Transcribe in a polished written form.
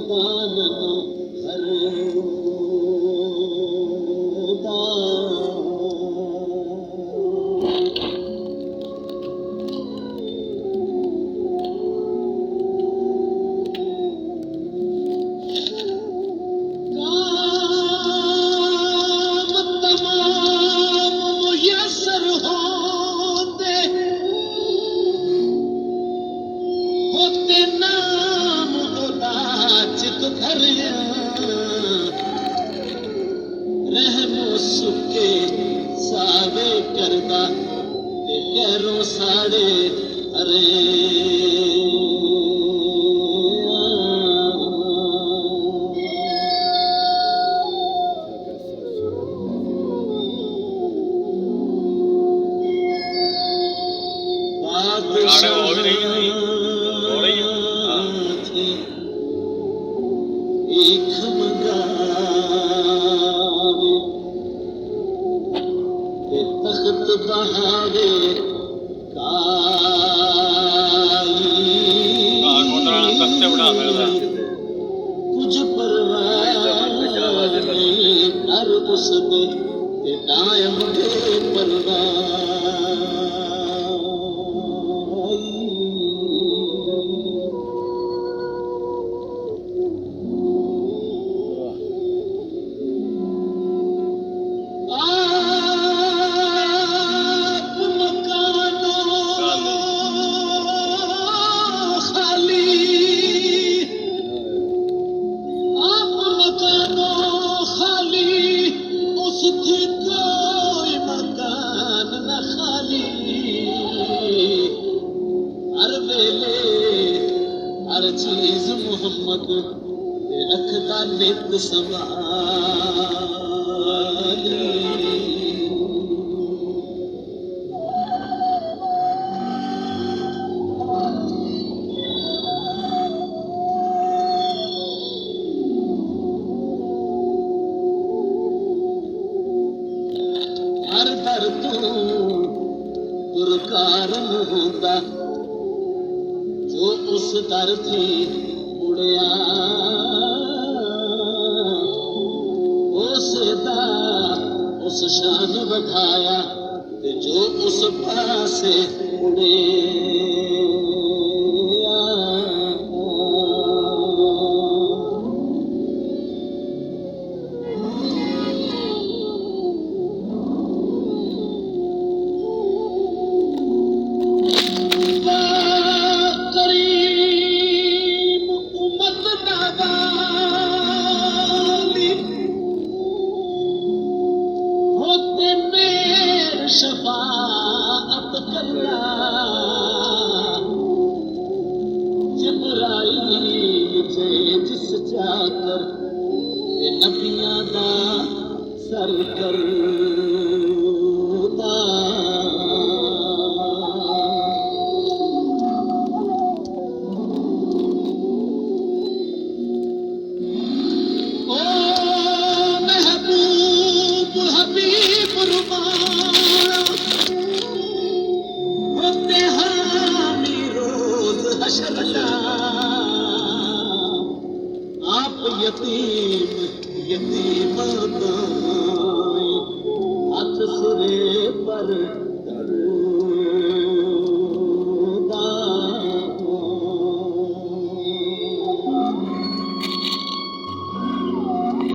मकान रहमो सुके सावे करदा ते कैरों साड़े अरे तख्त बहावे कुछ परवाह हर उस दे ते दायम दे परवाह हर चीज मोहम्मद रखता नित संभाल हर दर तू पुरकार होता जो उस दर थी मुड़िया उस शान बढ़ाया ते जो उस पासे मुड़े शफाअत करना जिब्राईल जे जिस चाकर ते नबियां दा सर करदा ओ महबूब हबीब रुमान आप यतीम यतीम हाथ सिरे पर